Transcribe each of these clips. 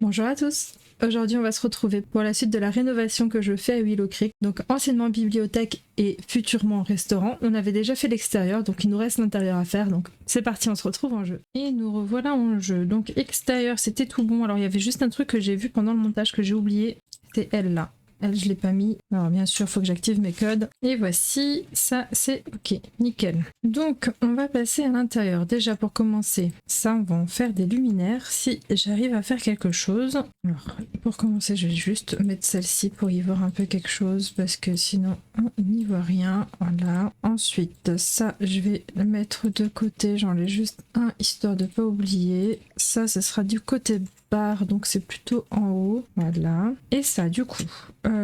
Bonjour à tous. Aujourd'hui on va se retrouver pour la suite de la rénovation que je fais à Willow Creek, donc anciennement bibliothèque et futurement restaurant. On avait déjà fait l'extérieur, donc il nous reste l'intérieur à faire, donc c'est parti, on se retrouve en jeu. Et nous revoilà en jeu. Donc extérieur c'était tout bon, alors il y avait juste un truc que j'ai vu pendant le montage que j'ai oublié, c'était elle là. Elle, je l'ai pas mis. Alors bien sûr, faut que j'active mes codes. Et voici, ça c'est ok, nickel. Donc, on va passer à l'intérieur. Déjà pour commencer, ça, on va en faire des luminaires si j'arrive à faire quelque chose. Alors, pour commencer, je vais juste mettre celle-ci pour y voir un peu quelque chose parce que sinon, on n'y voit rien. Voilà. Ensuite, ça, je vais le mettre de côté. J'en ai juste un histoire de pas oublier. Ça, ce sera du côté barre, donc c'est plutôt en haut, voilà. Et ça, du coup,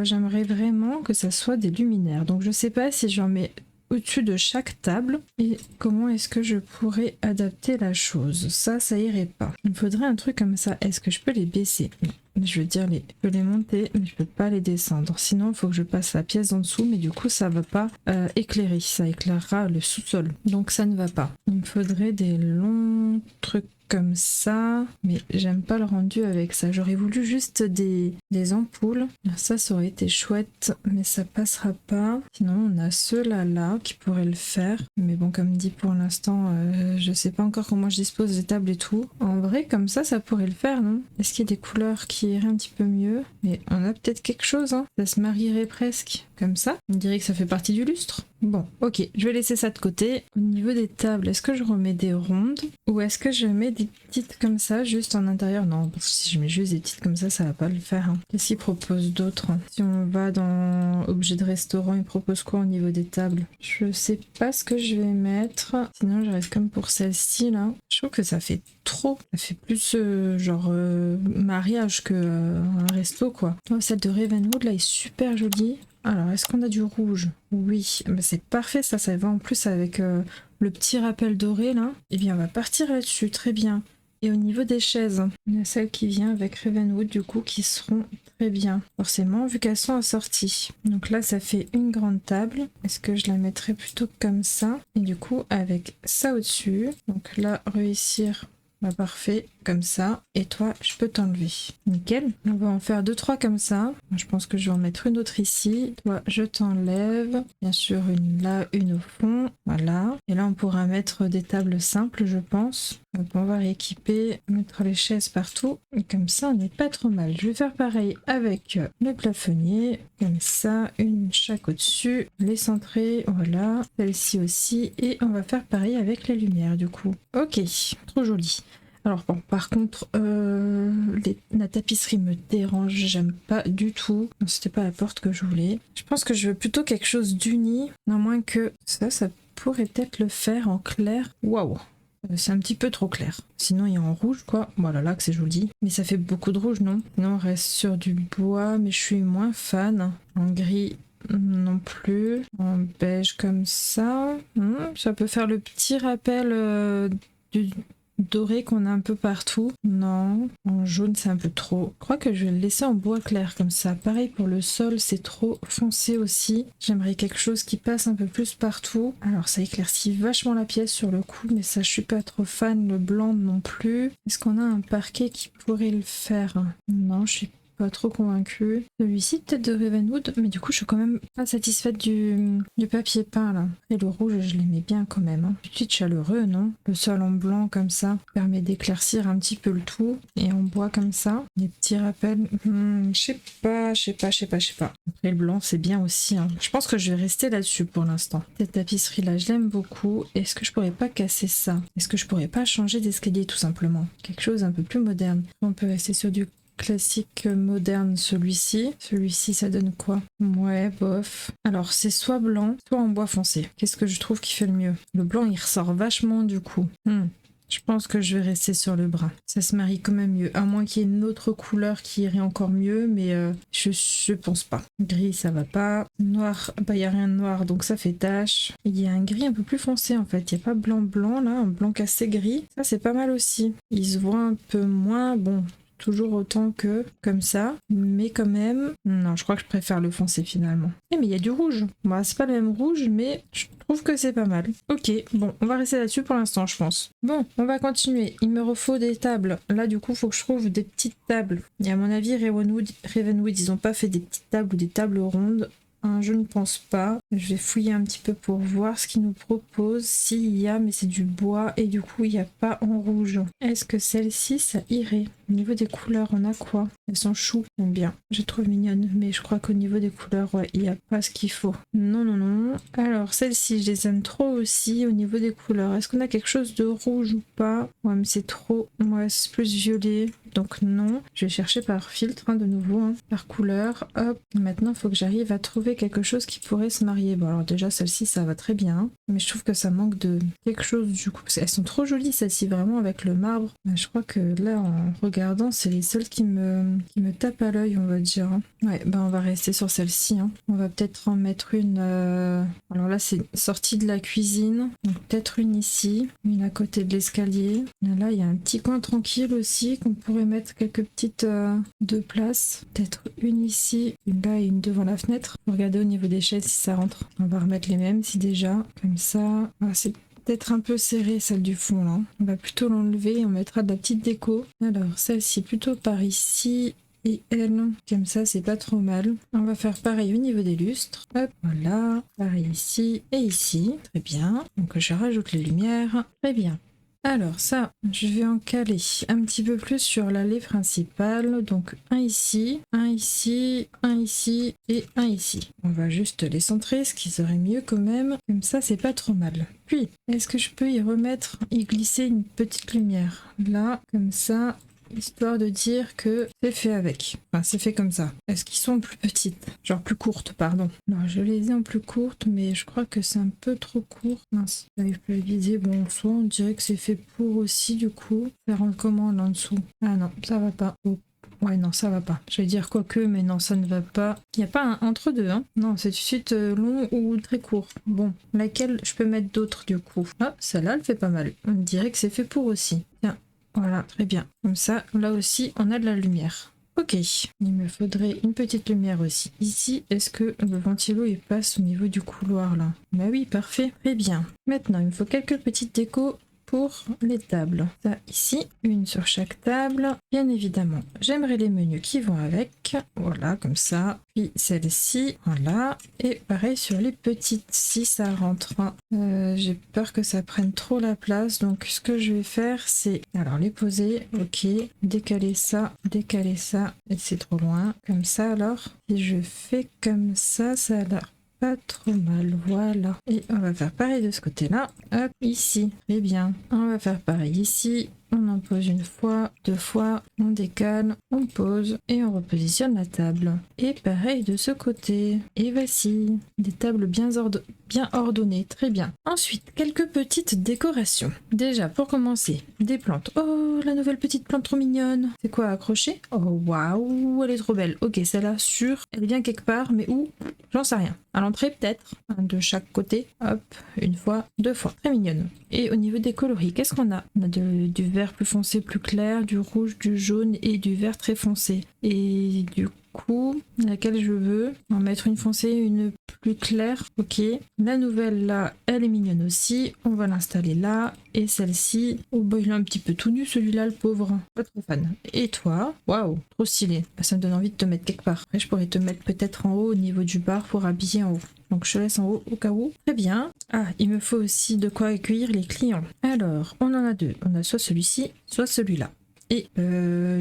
j'aimerais vraiment que ça soit des luminaires. Donc je sais pas si j'en mets au-dessus de chaque table et comment est-ce que je pourrais adapter la chose. Ça irait pas. Il me faudrait un truc comme ça. Est-ce que je peux les baisser? Non. Je veux dire, je peux les monter, mais je peux pas les descendre. Sinon, il faut que je passe la pièce en dessous, mais du coup, ça va pas éclairer. Ça éclairera le sous-sol. Donc ça ne va pas. Il me faudrait des longs trucs comme ça, mais j'aime pas le rendu avec ça. J'aurais voulu juste des ampoules. Ça aurait été chouette, mais ça passera pas. Sinon, on a ceux-là là qui pourraient le faire. Mais bon, comme dit pour l'instant, je sais pas encore comment je dispose des tables et tout. En vrai, comme ça pourrait le faire, non? Est-ce qu'il y a des couleurs qui iraient un petit peu mieux? Mais on a peut-être quelque chose, hein. Ça se marierait presque. Comme ça, on dirait que ça fait partie du lustre. Bon, ok, je vais laisser ça de côté. Au niveau des tables, est-ce que je remets des rondes ou est-ce que je mets des petites comme ça juste en intérieur? Non, parce que si je mets juste des petites comme ça va pas le faire. Hein. Qu'est-ce qu'il propose d'autre? Si on va dans objet de restaurant, il propose quoi au niveau des tables? Je sais pas ce que je vais mettre. Sinon, je reste comme pour celle-ci là. Je trouve que ça fait trop. Ça fait plus mariage que un resto quoi. Oh, celle de Ravenwood là est super jolie. Alors, est-ce qu'on a du rouge? Oui, bah, c'est parfait, ça va en plus avec le petit rappel doré là. Eh bien, on va partir là-dessus, très bien. Et au niveau des chaises, il y a celles qui viennent avec Ravenwood du coup qui seront très bien. Forcément, vu qu'elles sont assorties. Donc là, ça fait une grande table. Est-ce que je la mettrais plutôt comme ça? Et du coup, avec ça au-dessus. Donc là, réussir... Bah parfait, comme ça. Et toi, je peux t'enlever. Nickel. On va en faire 2-3 comme ça. Je pense que je vais en mettre une autre ici. Toi, je t'enlève. Bien sûr, une là, une au fond. Voilà. Et là, on pourra mettre des tables simples, je pense. Donc, on va rééquiper, mettre les chaises partout. Et comme ça, on n'est pas trop mal. Je vais faire pareil avec le plafonnier. Comme ça, une chaque au-dessus. Les centrer, voilà. Celle-ci aussi. Et on va faire pareil avec les lumières, du coup. Ok, trop joli. Alors bon, par contre, la tapisserie me dérange, j'aime pas du tout. C'était pas la porte que je voulais. Je pense que je veux plutôt quelque chose d'uni, à moins que ça pourrait peut-être le faire en clair. Waouh, c'est un petit peu trop clair. Sinon, il y a en rouge, quoi. Voilà, là que c'est joli. Mais ça fait beaucoup de rouge, non? Non, on reste sur du bois, mais je suis moins fan. En gris, non plus. En beige comme ça. Ça peut faire le petit rappel du doré qu'on a un peu partout. Non, en jaune c'est un peu trop. Je crois que je vais le laisser en bois clair comme ça. Pareil pour le sol, c'est trop foncé aussi. J'aimerais quelque chose qui passe un peu plus partout. Alors ça éclaircit vachement la pièce sur le coup, mais ça je suis pas trop fan. Le blanc non plus. Est-ce qu'on a un parquet qui pourrait le faire? Non, je suis pas trop convaincue. Celui-ci peut-être de Ravenwood, mais du coup je suis quand même pas satisfaite du papier peint là. Et le rouge je l'aimais bien quand même. Hein. Tout de suite chaleureux, non? Le sol en blanc comme ça permet d'éclaircir un petit peu le tout. Et en bois comme ça. Des petits rappels. Je sais pas. Après le blanc c'est bien aussi. Hein. Je pense que je vais rester là-dessus pour l'instant. Cette tapisserie là je l'aime beaucoup. Est-ce que je pourrais pas casser ça? Est-ce que je pourrais pas changer d'escalier tout simplement? Quelque chose un peu plus moderne. On peut rester sur du classique moderne celui-ci. Celui-ci ça donne quoi? Ouais, bof. Alors c'est soit blanc, soit en bois foncé. Qu'est-ce que je trouve qui fait le mieux? Le blanc il ressort vachement du coup. Je pense que je vais rester sur le brun. Ça se marie quand même mieux. À moins qu'il y ait une autre couleur qui irait encore mieux, mais je pense pas. Gris, ça va pas. Noir, bah il n'y a rien de noir, donc ça fait tache. Il y a un gris un peu plus foncé en fait. Il n'y a pas blanc là, un blanc cassé gris. Ça c'est pas mal aussi. Il se voit un peu moins. Bon, toujours autant que comme ça. Mais quand même, non, je crois que je préfère le foncé finalement. Eh mais il y a du rouge. Bon, c'est pas le même rouge, mais je trouve que c'est pas mal. Ok, bon, on va rester là-dessus pour l'instant, je pense. Bon, on va continuer. Il me refaut des tables. Là, du coup, faut que je trouve des petites tables. Et à mon avis, Ravenwood, ils ont pas fait des petites tables ou des tables rondes. Je ne pense pas. Je vais fouiller un petit peu pour voir ce qu'ils nous proposent. S'il y a, mais c'est du bois et du coup il n'y a pas en rouge. Est-ce que celle-ci, ça irait? Au niveau des couleurs, on a quoi? Elles sont chou, j'aime bien. Je trouve mignonne, mais je crois qu'au niveau des couleurs, ouais, il n'y a pas ce qu'il faut. Non, non, non. Alors, celles-ci, je les aime trop aussi au niveau des couleurs. Est-ce qu'on a quelque chose de rouge ou pas? Ouais, mais c'est trop. Ouais, c'est plus violet. Donc non. Je vais chercher par filtre, de nouveau, par couleur. Hop. Maintenant, il faut que j'arrive à trouver quelque chose qui pourrait se marier. Bon, alors déjà, celle-ci, ça va très bien. Mais je trouve que ça manque de quelque chose du coup. Parce qu'elles sont trop jolies, celles-ci, vraiment, avec le marbre. Je crois que là, en regardant, c'est les seules qui me tapent à l'œil, on va dire. Ouais, ben on va rester sur celle-ci. On va peut-être en mettre une... Alors là, c'est sortie de la cuisine. Donc peut-être une ici, une à côté de l'escalier. Là, il y a un petit coin tranquille aussi, qu'on pourrait mettre quelques petites deux places. Peut-être une ici, une là et une devant la fenêtre. Regardez au niveau des chaises si ça rentre. On va remettre les mêmes si déjà, comme ça. Ah, c'est peut-être un peu serré celle du fond là. On va plutôt l'enlever et on mettra de la petite déco. Alors celle-ci plutôt par ici et elle, comme ça c'est pas trop mal. On va faire pareil au niveau des lustres. Hop, voilà, pareil ici et ici. Très bien. Donc je rajoute les lumières. Très bien. Alors ça, je vais en caler un petit peu plus sur l'allée principale. Donc un ici, un ici, un ici et un ici. On va juste les centrer, ce qui serait mieux quand même. Comme ça, c'est pas trop mal. Puis, est-ce que je peux y glisser une petite lumière? Là, comme ça, histoire de dire que c'est fait avec. Enfin, c'est fait comme ça. Est-ce qu'ils sont plus petites? Genre plus courtes, pardon. Non, je les ai en plus courtes, mais je crois que c'est un peu trop court. Mince, j'arrive plus à viser. Bon, soit on dirait que c'est fait pour aussi, du coup. Ça rentre comment là en dessous? Ah non, ça va pas. Oh. Ouais, non, ça va pas. J'allais dire quoique, mais non, ça ne va pas. Il n'y a pas un entre deux, Non, c'est tout de suite long ou très court. Bon, laquelle je peux mettre d'autres, du coup? Ah, celle-là, elle fait pas mal. On dirait que c'est fait pour aussi. Tiens. Voilà, très bien. Comme ça, là aussi, on a de la lumière. Ok, il me faudrait une petite lumière aussi. Ici, est-ce que le ventilo il passe au niveau du couloir là? Bah oui, parfait. Très bien. Maintenant, il me faut quelques petites décos pour les tables. Ça ici, une sur chaque table. Bien évidemment, j'aimerais les menus qui vont avec. Voilà, comme ça. Puis celle-ci, voilà. Et pareil sur les petites, si ça rentre. J'ai peur que ça prenne trop la place. Donc ce que je vais faire, c'est alors les poser. Ok, décaler ça, et c'est trop loin. Comme ça alors. Si je fais comme ça, ça a l'air pas trop mal, voilà. Et on va faire pareil de ce côté-là. Hop, ici. Très bien. On va faire pareil ici. On en pose une fois, deux fois, on décale, on pose et on repositionne la table. Et pareil de ce côté. Et voici, des tables bien ordonnées, très bien. Ensuite, quelques petites décorations. Déjà, pour commencer, des plantes. Oh, la nouvelle petite plante trop mignonne. C'est quoi, accrocher? Oh, waouh, elle est trop belle. Ok, celle-là, sûre, elle vient quelque part, mais où? J'en sais rien. À l'entrée, peut-être. Un de chaque côté. Hop, une fois, deux fois. Très mignonne. Et au niveau des coloris, qu'est-ce qu'on a? On a du vert plus foncé, plus clair, du rouge, du jaune et du vert très foncé. Et du coup, laquelle je veux en mettre une foncée, une plus claire. Ok. La nouvelle là, elle est mignonne aussi. On va l'installer là. Et celle-ci, oh bah il est un petit peu tout nu celui-là, le pauvre. Pas trop fan. Et toi? Waouh, trop stylé. Ça me donne envie de te mettre quelque part. Après, je pourrais te mettre peut-être en haut au niveau du bar pour habiller en haut. Donc je te laisse en haut au cas où. Très bien. Ah, il me faut aussi de quoi accueillir les clients. Alors, on en a deux. On a soit celui-ci, soit celui-là. Et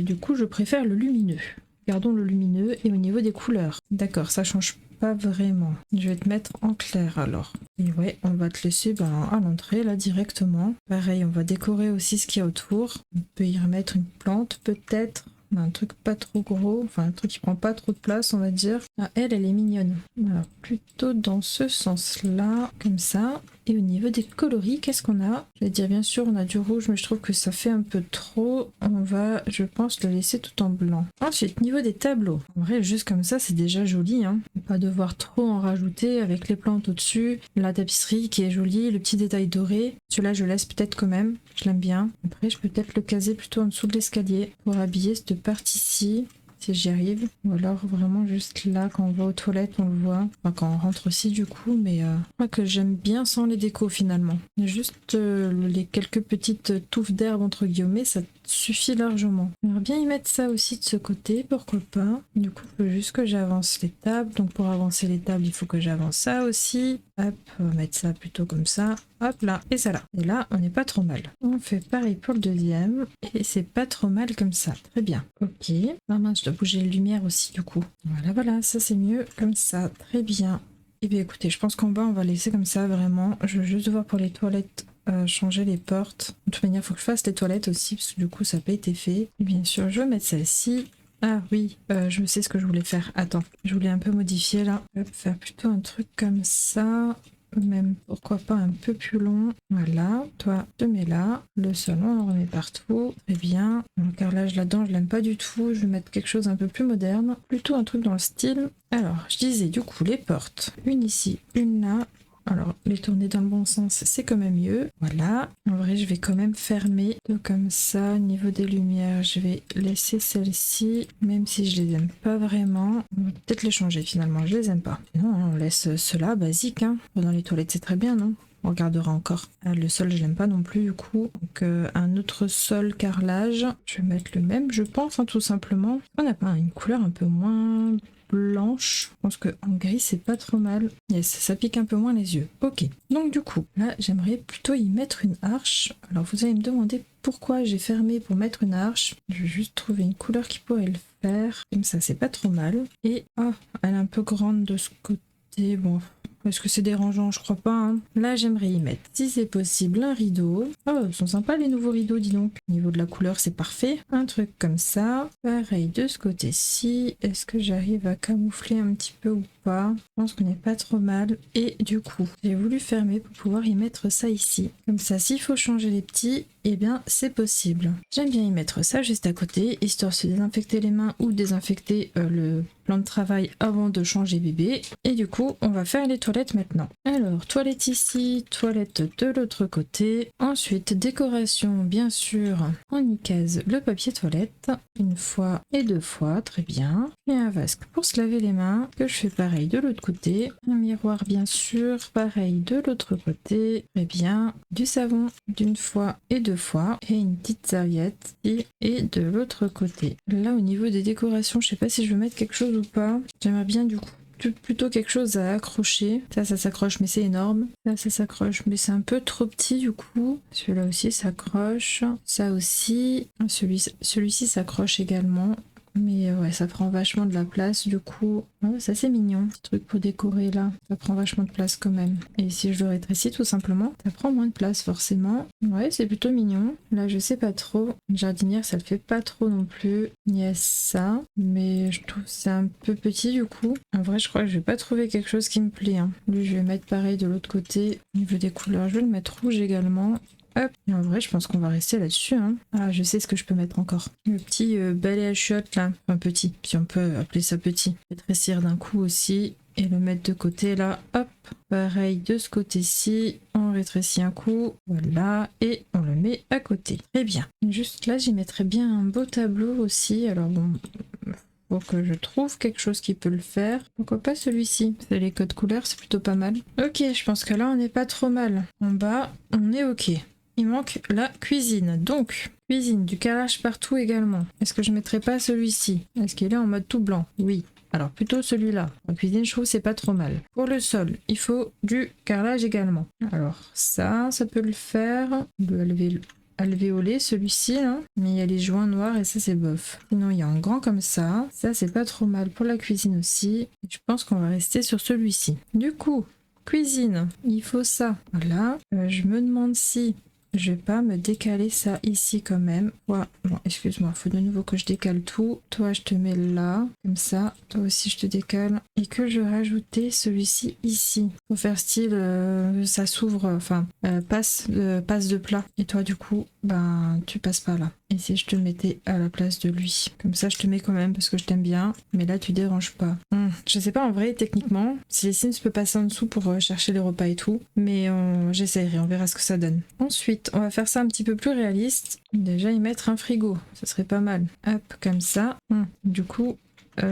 du coup, je préfère le lumineux. Gardons le lumineux et au niveau des couleurs. D'accord, ça change pas vraiment. Je vais te mettre en clair alors. Et ouais, on va te laisser à l'entrée là directement. Pareil, on va décorer aussi ce qu'il y a autour. On peut y remettre une plante peut-être. Un truc pas trop gros, enfin un truc qui prend pas trop de place on va dire. Ah, elle est mignonne. Alors plutôt dans ce sens là, comme ça. Et au niveau des coloris, qu'est-ce qu'on a? Je vais dire bien sûr on a du rouge, mais je trouve que ça fait un peu trop. On va, je pense, le laisser tout en blanc. Ensuite, niveau des tableaux. En vrai, juste comme ça, c'est déjà joli, hein. Pas devoir trop en rajouter avec les plantes au-dessus, la tapisserie qui est jolie, le petit détail doré. Celui-là, je laisse peut-être quand même. Je l'aime bien. Après, je peux peut-être le caser plutôt en dessous de l'escalier pour habiller cette partie-ci. Si j'y arrive, ou alors vraiment juste là quand on va aux toilettes on le voit, enfin quand on rentre aussi du coup, mais je crois que j'aime bien sans les décos finalement. Juste les quelques petites touffes d'herbe entre guillemets, ça suffit largement. J'aimerais bien y mettre ça aussi de ce côté, pourquoi pas. Du coup il faut juste que j'avance les tables, donc pour avancer les tables il faut que j'avance ça aussi. Hop, on va mettre ça plutôt comme ça. Hop là, et ça là. Et là, on n'est pas trop mal. On fait pareil pour le deuxième. Et c'est pas trop mal comme ça. Très bien. Ok. Ah mince, je dois bouger les lumières aussi du coup. Voilà, voilà, ça c'est mieux comme ça. Très bien. Et bien écoutez, je pense qu'en bas, on va laisser comme ça vraiment. Je veux juste voir pour les toilettes. Changer les portes. De toute manière, il faut que je fasse les toilettes aussi, parce que du coup, ça n'a pas été fait. Et bien sûr, je vais mettre celle-ci. Ah oui, je sais ce que je voulais faire. Attends, je voulais un peu modifier là. Hop, faire plutôt un truc comme ça. Même pourquoi pas un peu plus long. Voilà, toi, je te mets là. Le sol, on en remet partout. Très bien. Le carrelage là-dedans, je l'aime pas du tout. Je vais mettre quelque chose un peu plus moderne. Plutôt un truc dans le style. Alors, je disais du coup les portes. Une ici, une là. Alors, les tourner dans le bon sens, c'est quand même mieux. Voilà. En vrai, je vais quand même fermer comme ça. Au niveau des lumières, je vais laisser celle-ci, même si je les aime pas vraiment. On va peut-être les changer finalement, je les aime pas. Non, on laisse ceux-là, basique. Hein. Dans les toilettes, c'est très bien, non? On regardera encore. Ah, le sol, je l'aime pas non plus du coup. Donc un autre sol carrelage. Je vais mettre le même, je pense, hein, tout simplement. On n'a pas une couleur un peu moins blanche. Je pense que en gris c'est pas trop mal. Yes, ça pique un peu moins les yeux. Ok. Donc du coup, là j'aimerais plutôt y mettre une arche. Alors vous allez me demander pourquoi j'ai fermé pour mettre une arche. Je vais juste trouver une couleur qui pourrait le faire. Comme ça c'est pas trop mal. Et elle est un peu grande de ce côté. Bon. Est-ce que c'est dérangeant? Je crois pas. Hein. Là, j'aimerais y mettre, si c'est possible, un rideau. Oh, ils sont sympas les nouveaux rideaux, dis donc. Au niveau de la couleur, c'est parfait. Un truc comme ça. Pareil de ce côté-ci. Est-ce que j'arrive à camoufler un petit peu ou pas? Je pense qu'on n'est pas trop mal. Et du coup, j'ai voulu fermer pour pouvoir y mettre ça ici. Comme ça, s'il faut changer les petits, eh bien, c'est possible. J'aime bien y mettre ça juste à côté, histoire de se désinfecter les mains ou désinfecter le plan de travail avant de changer bébé. Et du coup, on va faire les toilettes maintenant. Alors, toilette ici, toilette de l'autre côté. Ensuite, décoration, bien sûr. On y case le papier toilette, une fois et deux fois, très bien. Et un vasque pour se laver les mains, que je fais pareil de l'autre côté. Un miroir, bien sûr, pareil de l'autre côté. Très bien. Du savon d'une fois et deux fois. Et une petite serviette ici et de l'autre côté. Là, au niveau des décorations, je sais pas si je veux mettre quelque chose ou pas. J'aimerais bien du coup plutôt quelque chose à accrocher. Ça s'accroche mais c'est énorme. Ça s'accroche mais c'est un peu trop petit du coup. Celui-là aussi s'accroche. Ça aussi. Celui-ci s'accroche également. Mais ouais, ça prend vachement de la place du coup. Oh, ça c'est mignon. Petit truc pour décorer là. Ça prend vachement de place quand même. Et si je le rétrécis tout simplement, ça prend moins de place forcément. Ouais, c'est plutôt mignon. Là, je sais pas trop. Une jardinière, ça le fait pas trop non plus. Il y a ça. Mais je trouve que c'est un peu petit du coup. En vrai, je crois que je vais pas trouver quelque chose qui me plaît. Hein. Lui, je vais mettre pareil de l'autre côté. Au niveau des couleurs, je vais le mettre rouge également. Hop. Et en vrai, je pense qu'on va rester là-dessus. Hein. Ah, je sais ce que je peux mettre encore. Le petit balai à chiottes là. Enfin, petit, si on peut appeler ça petit. Rétrécir d'un coup aussi. Et le mettre de côté là. Hop. Pareil de ce côté-ci. On rétrécit un coup. Voilà. Et on le met à côté. Très bien. Juste là, j'y mettrais bien un beau tableau aussi. Alors bon... Faut que je trouve quelque chose qui peut le faire. Pourquoi pas celui-ci? C'est les codes couleurs, c'est plutôt pas mal. Ok, je pense que là, on n'est pas trop mal. En bas, on est ok. Il manque la cuisine. Donc, cuisine, du carrelage partout également. Est-ce que je mettrais pas celui-ci? Est-ce qu'il est en mode tout blanc? Oui. Alors plutôt celui-là. La cuisine, je trouve c'est pas trop mal. Pour le sol, il faut du carrelage également. Alors ça peut le faire. On peut alvéolé celui-ci là, mais il y a les joints noirs et ça c'est bof. Sinon il y a un grand comme ça c'est pas trop mal pour la cuisine aussi. Et je pense qu'on va rester sur celui-ci. Du coup, cuisine, il faut ça. Voilà. Je me demande si je vais pas me décaler ça ici quand même. Ouais, bon, excuse-moi, faut de nouveau que je décale tout. Toi, je te mets là, comme ça. Toi aussi, je te décale. Et que je rajoutais celui-ci ici. Faut faire style, ça s'ouvre, enfin, passe de plat. Et toi, du coup, ben, tu passes pas là. Et si je te mettais à la place de lui. Comme ça, je te mets quand même parce que je t'aime bien. Mais là, tu déranges pas. Je sais pas en vrai, techniquement, si les Sims peuvent passer en dessous pour chercher les repas et tout. Mais j'essaierai, on verra ce que ça donne. Ensuite, on va faire ça un petit peu plus réaliste. Déjà, y mettre un frigo. Ça serait pas mal. Hop, comme ça. Du coup...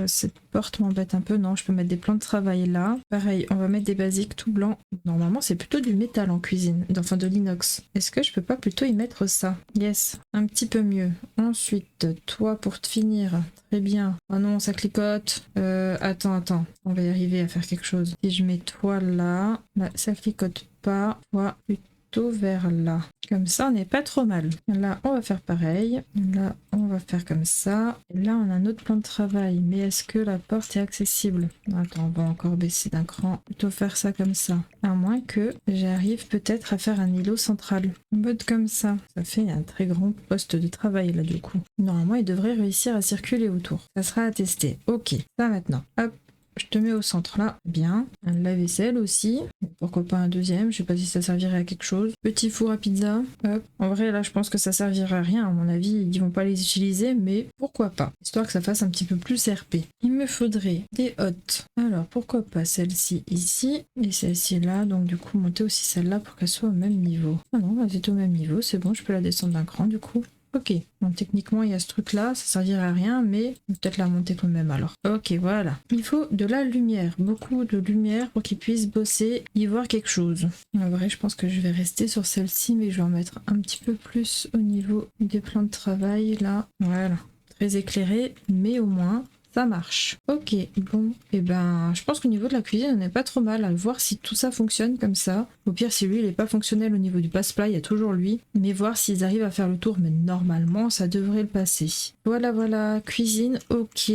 cette porte m'embête un peu. Non, je peux mettre des plans de travail là. Pareil, on va mettre des basiques tout blancs. Normalement, c'est plutôt du métal en cuisine. Enfin, de l'inox. Est-ce que je peux pas plutôt y mettre ça? Yes, un petit peu mieux. Ensuite, toi, pour te finir. Très bien. Oh non, ça clicote. Attends. On va y arriver à faire quelque chose. Si je mets toi là, bah, ça clicote pas. Toi, plutôt vers là. Comme ça, on n'est pas trop mal. Là, on va faire pareil. Là, on va faire comme ça. Et là, on a un autre plan de travail. Mais est-ce que la porte est accessible? Attends, on va encore baisser d'un cran. Plutôt faire ça comme ça. À moins que j'arrive peut-être à faire un îlot central. En mode comme ça. Ça fait un très grand poste de travail là, du coup. Normalement, il devrait réussir à circuler autour. Ça sera à tester. Ok, ça maintenant. Hop. Je te mets au centre là, bien. Un lave-vaisselle aussi. Pourquoi pas un deuxième, je sais pas si ça servirait à quelque chose. Petit four à pizza. Hop. En vrai là je pense que ça servira à rien, à mon avis ils vont pas les utiliser, mais pourquoi pas. Histoire que ça fasse un petit peu plus RP. Il me faudrait des hottes. Alors pourquoi pas celle-ci ici et celle-ci là, donc du coup monter aussi celle-là pour qu'elle soit au même niveau. Ah non, elle est au même niveau, c'est bon, je peux la descendre d'un cran du coup. Ok, donc techniquement il y a ce truc là, ça servirait à rien, mais peut-être la monter quand même alors. Ok, voilà. Il faut de la lumière, beaucoup de lumière pour qu'ils puissent bosser, y voir quelque chose. En vrai, je pense que je vais rester sur celle-ci, mais je vais en mettre un petit peu plus au niveau des plans de travail là. Voilà, très éclairé, mais au moins... ça marche. Ok, bon, et ben je pense qu'au niveau de la cuisine, on n'est pas trop mal à voir si tout ça fonctionne comme ça. Au pire, si lui, il n'est pas fonctionnel au niveau du passe-plat, il y a toujours lui. Mais voir s'ils arrivent à faire le tour, mais normalement, ça devrait le passer. Voilà, cuisine, ok.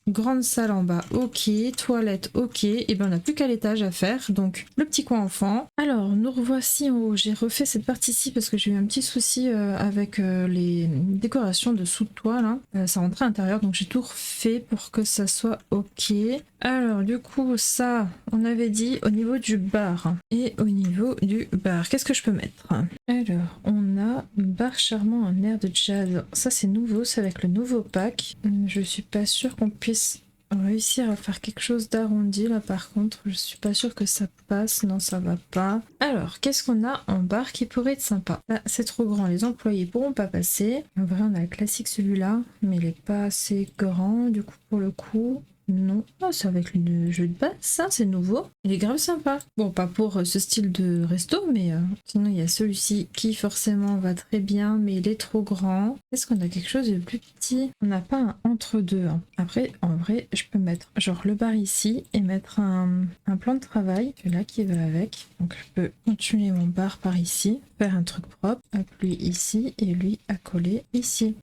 Grande salle en bas, ok. Toilette, ok. Et ben on n'a plus qu'à l'étage à faire, donc le petit coin enfant. Alors, nous revoici en haut. J'ai refait cette partie-ci parce que j'ai eu un petit souci avec les décorations de sous de toit, là. Ça rentrait à l'intérieur, donc j'ai tout refait pour que ça soit ok. Alors du coup ça on avait dit au niveau du bar. Et au niveau du bar, qu'est-ce que je peux mettre? Alors on a bar charmant en air de jazz. Ça c'est nouveau, c'est avec le nouveau pack. Je suis pas sûre qu'on puisse réussir à faire quelque chose d'arrondi là par contre. Je suis pas sûre que ça passe, non ça va pas. Alors qu'est-ce qu'on a en bar qui pourrait être sympa? Là c'est trop grand, les employés pourront pas passer. En vrai on a le classique celui-là, mais il est pas assez grand du coup pour le coup. Non, ah, c'est avec le jeu de base, ça c'est nouveau. Il est grave sympa. Bon, pas pour ce style de resto, mais sinon il y a celui-ci qui forcément va très bien, mais il est trop grand. Est-ce qu'on a quelque chose de plus petit? On n'a pas un entre-deux. Hein. Après, en vrai, je peux mettre genre le bar ici et mettre un plan de travail, celui-là qui va avec. Donc je peux continuer mon bar par ici, faire un truc propre, hop, lui ici et lui à coller ici.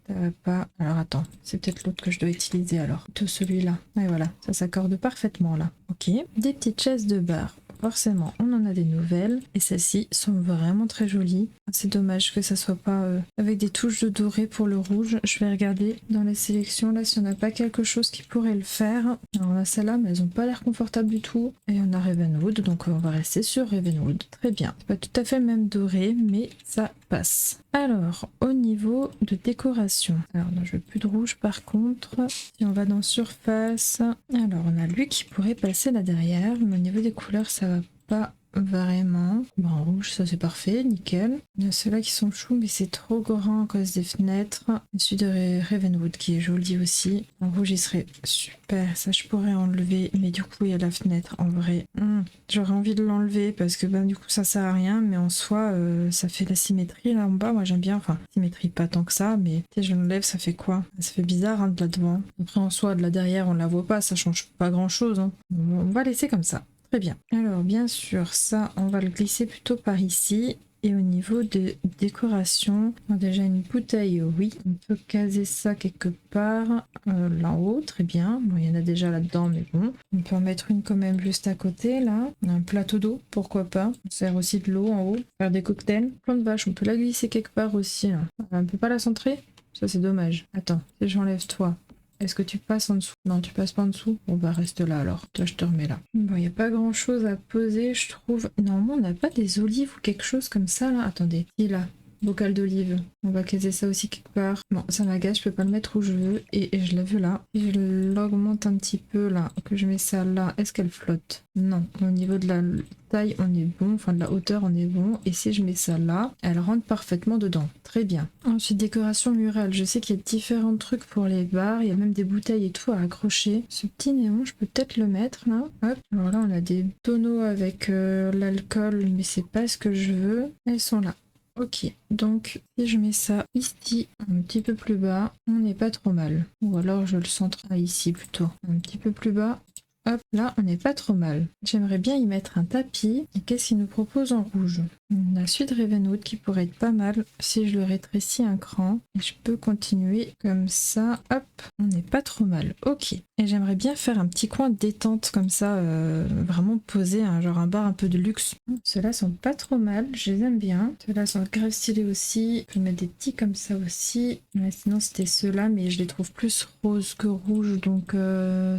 Ça va pas. Alors attends, c'est peut-être l'autre que je dois utiliser alors. Plutôt celui-là. Et voilà, ça s'accorde parfaitement là. Ok. Des petites chaises de bar. Forcément, on en a des nouvelles. Et celles-ci sont vraiment très jolies. C'est dommage que ça soit pas avec des touches de doré pour le rouge. Je vais regarder dans les sélections là si on n'a pas quelque chose qui pourrait le faire. Alors on a celles-là, mais elles ont pas l'air confortables du tout. Et on a Ravenwood, donc on va rester sur Ravenwood. Très bien. C'est pas tout à fait le même doré, mais ça passe. Alors, au niveau de décoration. Alors non, je veux plus de rouge par contre. Si on va dans surface. Alors, on a lui qui pourrait passer là derrière. Mais au niveau des couleurs, ça va pas vraiment. Bon, en rouge, ça c'est parfait, nickel. Il y a ceux-là qui sont choux, mais c'est trop grand à cause des fenêtres. Et celui de Ravenwood qui est joli aussi. En rouge, il serait super. Ça, je pourrais enlever, mais du coup, il y a la fenêtre en vrai. J'aurais envie de l'enlever parce que du coup, ça sert à rien, mais en soi, ça fait la symétrie là en bas. Moi, j'aime bien. Enfin, symétrie pas tant que ça, mais si je l'enlève, ça fait quoi? Ça fait bizarre hein, de là devant. Après, en soi, de là derrière, on la voit pas, ça change pas grand chose. Hein. On va laisser comme ça. Très bien. Alors bien sûr, ça, on va le glisser plutôt par ici. Et au niveau de décoration, déjà une bouteille, oui, on peut caser ça quelque part, là en haut, très bien. Bon, il y en a déjà là-dedans, mais bon. On peut en mettre une quand même juste à côté, là. Un plateau d'eau, pourquoi pas. On sert aussi de l'eau en haut, faire des cocktails. Plan de vache, on peut la glisser quelque part aussi, là. On peut pas la centrer? Ça, c'est dommage. Attends, si j'enlève toi. Est-ce que tu passes en dessous? Non, tu passes pas en dessous? Bon bah reste là alors. Toi je te remets là. Bon, il n'y a pas grand chose à poser, je trouve. Normalement, on n'a pas des olives ou quelque chose comme ça là. Attendez. Si là. Bocal d'olive. On va caser ça aussi quelque part. Bon, ça m'agace, je peux pas le mettre où je veux. Et je la veux là. Si je l'augmente un petit peu là, que je mets ça là, est-ce qu'elle flotte? Non. Au niveau de la taille, on est bon. Enfin, de la hauteur, on est bon. Et si je mets ça là, elle rentre parfaitement dedans. Très bien. Ensuite, décoration murale. Je sais qu'il y a différents trucs pour les bars. Il y a même des bouteilles et tout à accrocher. Ce petit néon, je peux peut-être le mettre là. Hop. Alors là, on a des tonneaux avec l'alcool, mais c'est pas ce que je veux. Elles sont là. Ok, donc si je mets ça ici, un petit peu plus bas, on n'est pas trop mal. Ou alors je le centre ici plutôt, un petit peu plus bas. Hop, là on n'est pas trop mal. J'aimerais bien y mettre un tapis. Et qu'est-ce qu'il nous propose en rouge? On a Suite Ravenwood qui pourrait être pas mal si je le rétrécis un cran. Et je peux continuer comme ça. Hop, on n'est pas trop mal. Ok. Et j'aimerais bien faire un petit coin détente comme ça, vraiment posé, hein, genre un bar un peu de luxe. Ceux-là sont pas trop mal, je les aime bien. Ceux-là sont grave stylés aussi. Je peux mettre des petits comme ça aussi. Ouais, sinon c'était ceux-là, mais je les trouve plus roses que rouges, donc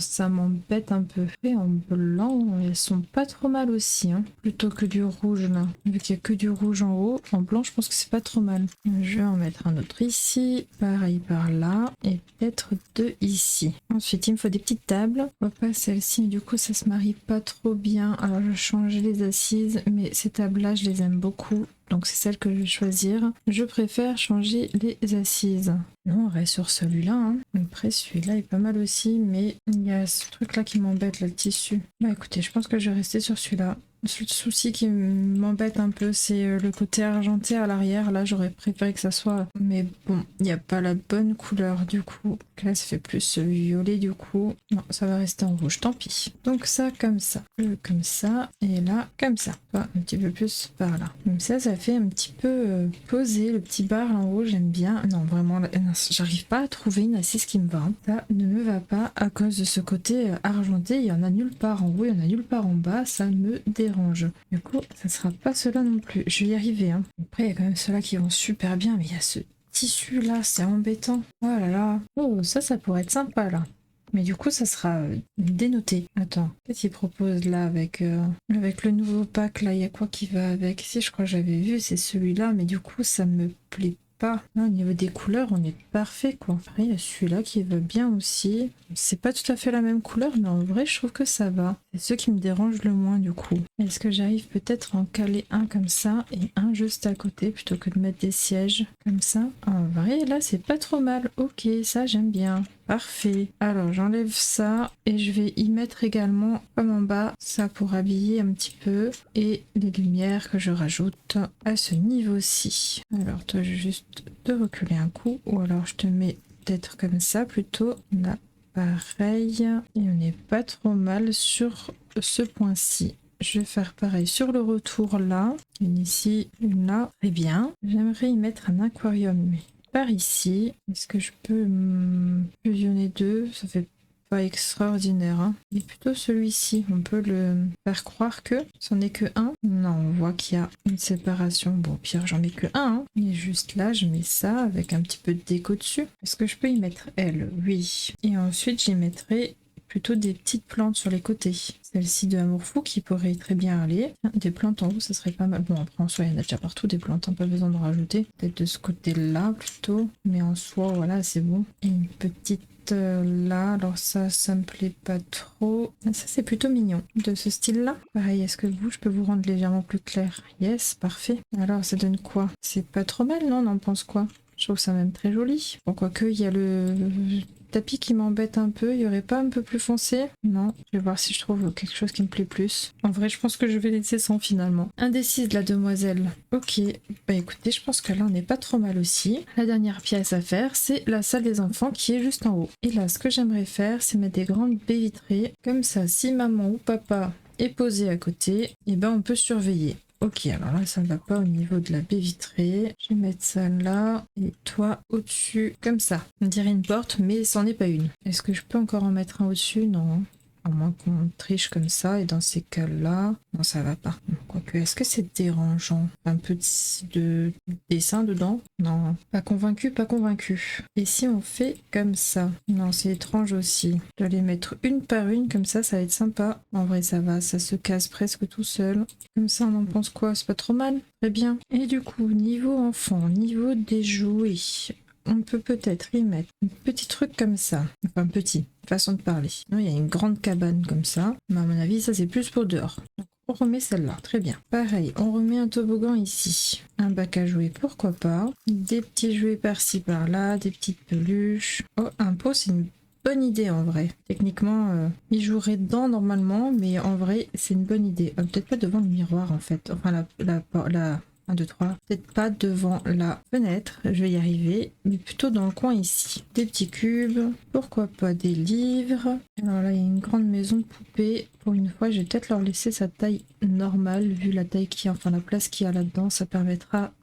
ça m'embête un peu. Et en blanc, elles sont pas trop mal aussi, hein, plutôt que du rouge là. Vu qu'il y a que du rouge en haut, en blanc je pense que c'est pas trop mal. Je vais en mettre un autre ici, pareil par là, et peut-être deux ici. Ensuite il me faut des petites tables. On va pas celle-ci, mais du coup ça se marie pas trop bien. Alors je vais changer les assises, mais ces tables-là je les aime beaucoup. Donc c'est celle que je vais choisir. Je préfère changer les assises. Non, on reste sur celui-là. Hein. Après celui-là est pas mal aussi, mais il y a ce truc-là qui m'embête, là, le tissu. Bah écoutez, je pense que je vais rester sur celui-là. Le souci qui m'embête un peu, c'est le côté argenté à l'arrière. Là, j'aurais préféré que ça soit... Mais bon, il n'y a pas la bonne couleur du coup. Là, ça fait plus violet du coup. Non, ça va rester en rouge, tant pis. Donc ça, comme ça. Comme ça. Et là, comme ça. Enfin, un petit peu plus par là. Comme ça fait un petit peu posé. Le petit bar là en haut, j'aime bien. Non, vraiment, j'arrive pas à trouver une assise qui me va. Hein. Ça ne me va pas à cause de ce côté argenté. Il y en a nulle part en haut, il y en a nulle part en bas. Ça me dérange. Du coup, ça sera pas cela non plus. Je vais y arriver. Hein. Après, il y a quand même ceux-là qui vont super bien, mais il y a ce tissu là, c'est embêtant. Oh là là. Oh, ça pourrait être sympa là. Mais du coup, ça sera dénoté. Attends, qu'est-ce qu'il propose là avec le nouveau pack là? Il y a quoi qui va avec? Si, je crois que j'avais vu, c'est celui-là, mais du coup, ça me plaît pas. Là, au niveau des couleurs, on est parfait quoi. Après, il y a celui-là qui va bien aussi. C'est pas tout à fait la même couleur, mais en vrai, je trouve que ça va. C'est ceux qui me dérangent le moins du coup. Est-ce que j'arrive peut-être à en caler un comme ça et un juste à côté plutôt que de mettre des sièges comme ça? En vrai, là, c'est pas trop mal. Ok, ça, j'aime bien. Parfait. Alors, j'enlève ça et je vais y mettre également, comme en bas, ça pour habiller un petit peu et les lumières que je rajoute à ce niveau-ci. Alors, toi, je vais juste te reculer un coup ou alors je te mets peut-être comme ça plutôt. Là, pareil. Et on n'est pas trop mal sur ce point-ci. Je vais faire pareil sur le retour là. Une ici, une là. Très bien. J'aimerais y mettre un aquarium, mais par ici. Est-ce que je peux fusionner deux? Ça fait pas extraordinaire. Hein. Et plutôt celui-ci. On peut le faire croire que c'en est que un. Non, on voit qu'il y a une séparation. Bon, au pire, j'en mets que un. Hein. Et juste là, je mets ça avec un petit peu de déco dessus. Est-ce que je peux y mettre elle? Oui. Et ensuite, j'y mettrai plutôt des petites plantes sur les côtés. Celle-ci de Amour Fou qui pourrait très bien aller. Des plantes en haut, ça serait pas mal. Bon, après en soi, il y en a déjà partout des plantes, hein, pas besoin de rajouter. Peut-être de ce côté-là plutôt. Mais en soi, voilà, c'est bon. Et une petite là, alors ça me plaît pas trop. Ça, c'est plutôt mignon. De ce style-là. Pareil, est-ce que vous, je peux vous rendre légèrement plus clair? Yes, parfait. Alors, ça donne quoi? C'est pas trop mal, non? On en pense quoi? Je trouve ça même très joli. Bon, quoique, il y a le tapis qui m'embête un peu. Il y aurait pas un peu plus foncé? Non. Je vais voir si je trouve quelque chose qui me plaît plus. En vrai, je pense que je vais laisser sans finalement. Indécise, la demoiselle. Ok. Bah écoutez, je pense que là, on n'est pas trop mal aussi. La dernière pièce à faire, c'est la salle des enfants qui est juste en haut. Et là, ce que j'aimerais faire, c'est mettre des grandes baies vitrées. Comme ça, si maman ou papa est posé à côté, et ben on peut surveiller. Ok, alors là, ça ne va pas au niveau de la baie vitrée. Je vais mettre ça là et toi au-dessus, comme ça. On dirait une porte, mais c'en est pas une. Est-ce que je peux encore en mettre un au-dessus? Non. À moins qu'on triche comme ça, et dans ces cas-là, non, ça va pas. Quoique, est-ce que c'est dérangeant? Un peu de dessin dedans? Non, pas convaincu, pas convaincu. Et si on fait comme ça? Non, c'est étrange aussi. Je dois les mettre une par une, comme ça va être sympa. En vrai, ça va, ça se casse presque tout seul. Comme ça, on en pense quoi? C'est pas trop mal? Très bien. Et du coup, niveau enfant, niveau des jouets, on peut peut-être y mettre un petit truc comme ça. Enfin, petit, façon de parler. Non, il y a une grande cabane comme ça. Mais à mon avis, ça c'est plus pour dehors. Donc, on remet celle-là. Très bien. Pareil, on remet un toboggan ici. Un bac à jouer, pourquoi pas. Des petits jouets par-ci par-là, des petites peluches. Oh, un pot, c'est une bonne idée en vrai. Techniquement, il jouerait dedans normalement, mais en vrai, c'est une bonne idée. Peut-être pas devant le miroir en fait. Enfin, la 1, 2, 3. Peut-être pas devant la fenêtre, je vais y arriver, mais plutôt dans le coin ici. Des petits cubes, pourquoi pas des livres. Alors là, il y a une grande maison de poupées. Pour une fois, je vais peut-être leur laisser sa taille normale, vu la taille qui, enfin la place qu'il y a là-dedans, ça permettra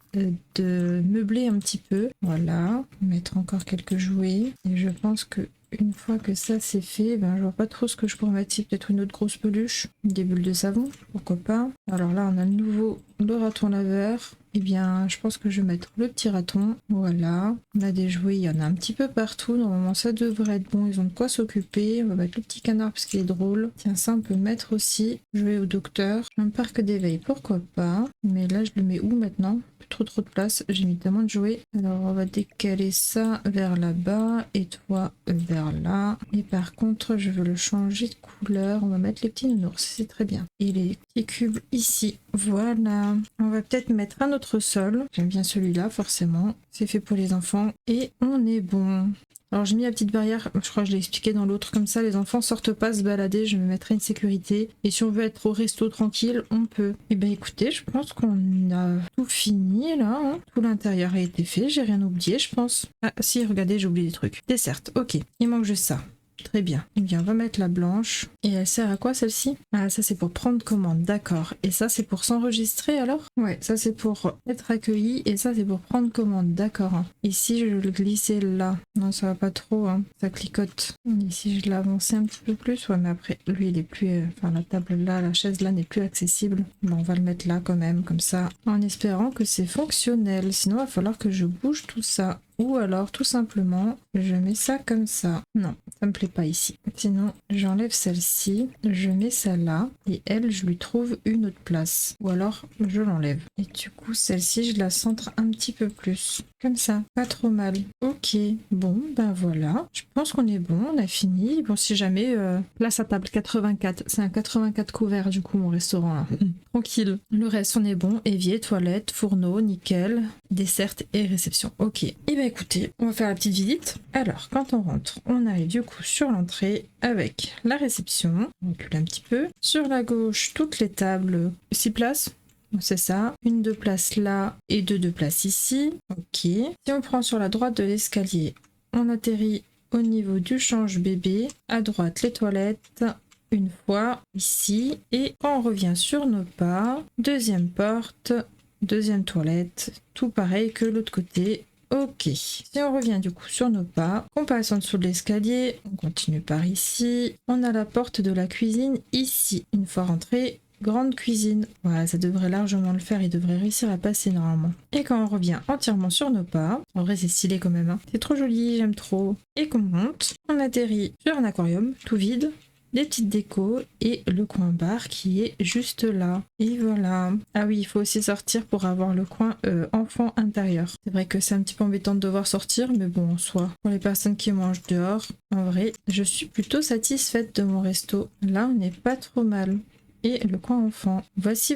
de meubler un petit peu. Voilà, mettre encore quelques jouets. Et je pense que une fois que ça c'est fait, ben je vois pas trop ce que je pourrais mettre. Peut-être une autre grosse peluche, des bulles de savon, pourquoi pas. Alors là on a le raton laveur. Eh bien je pense que je vais mettre le petit raton. Voilà, on a des jouets, il y en a un petit peu partout. Normalement ça devrait être bon, ils ont de quoi s'occuper. On va mettre le petit canard parce qu'il est drôle. Tiens, ça on peut mettre aussi. Jouer au docteur. Un parc d'éveil, pourquoi pas. Mais là je le mets où maintenant? Trop de place, j'ai mis tellement de jouets. Alors on va décaler ça vers là-bas et toi vers là. Et par contre je veux le changer de couleur, on va mettre les petits nounours, c'est très bien. Et les petits cubes ici, voilà. On va peut-être mettre un autre sol, j'aime bien celui-là forcément, c'est fait pour les enfants et on est bon. Alors j'ai mis la petite barrière, je crois que je l'ai expliqué dans l'autre, comme ça les enfants sortent pas se balader, je me mettrai une sécurité. Et si on veut être au resto tranquille, on peut. Et ben écoutez, je pense qu'on a tout fini là, hein. Tout l'intérieur a été fait, j'ai rien oublié je pense. Ah si, regardez, j'ai oublié des trucs. Dessert, ok, il manque juste ça. Très bien. Eh bien, on va mettre la blanche. Et elle sert à quoi celle-ci? Ah, ça c'est pour prendre commande, d'accord. Et ça c'est pour s'enregistrer alors? Ouais, ça c'est pour être accueilli et ça c'est pour prendre commande, d'accord. Et si je le glissais là? Non, ça va pas trop, hein. Ça clicote. Et si je l'avançais un petit peu plus? Ouais, mais après, lui il est plus... Enfin, la table là, la chaise là n'est plus accessible. Bon, on va le mettre là quand même, comme ça, en espérant que c'est fonctionnel. Sinon, il va falloir que je bouge tout ça. Ou alors, tout simplement, je mets ça comme ça. Non, ça me plaît pas ici. Sinon, j'enlève celle-ci, je mets ça là, et elle, je lui trouve une autre place. Ou alors, je l'enlève. Et du coup, celle-ci, je la centre un petit peu plus. Comme ça, pas trop mal. Ok, bon, ben voilà. Je pense qu'on est bon, on a fini. Bon, si jamais, place à table 84. C'est un 84 couvert, du coup, mon restaurant, là. Tranquille. Le reste, on est bon. Évier, toilette, fourneau, nickel. Dessert et réception. Ok. Et ben écoutez, on va faire la petite visite. Alors, quand on rentre, on arrive du coup sur l'entrée avec la réception. On recule un petit peu. Sur la gauche, toutes les tables, 6 places. C'est ça. Une 2 places là et deux places ici. Ok. Si on prend sur la droite de l'escalier, on atterrit au niveau du change bébé. À droite, les toilettes. Une fois ici. Et quand on revient sur nos pas, deuxième porte, deuxième toilette, tout pareil que l'autre côté. Ok, si on revient du coup sur nos pas, on passe en dessous de l'escalier, on continue par ici, on a la porte de la cuisine ici. Une fois rentré, grande cuisine. Voilà, ça devrait largement le faire, il devrait réussir à passer normalement. Et quand on revient entièrement sur nos pas, en vrai c'est stylé quand même, hein. C'est trop joli, j'aime trop. Et qu'on monte, on atterrit sur un aquarium tout vide. Des petites décos et le coin bar qui est juste là. Et voilà. Ah oui, il faut aussi sortir pour avoir le coin enfant intérieur. C'est vrai que c'est un petit peu embêtant de devoir sortir, mais bon, en soi, pour les personnes qui mangent dehors, en vrai, je suis plutôt satisfaite de mon resto. Là, on n'est pas trop mal. Et le coin enfant. Voici.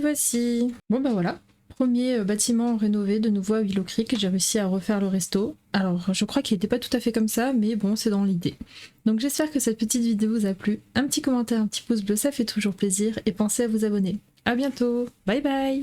Bon bah voilà. Premier bâtiment rénové de nouveau à Willow Creek, j'ai réussi à refaire le resto. Alors je crois qu'il n'était pas tout à fait comme ça, mais bon, c'est dans l'idée. Donc j'espère que cette petite vidéo vous a plu. Un petit commentaire, un petit pouce bleu, ça fait toujours plaisir, et pensez à vous abonner. À bientôt, bye bye.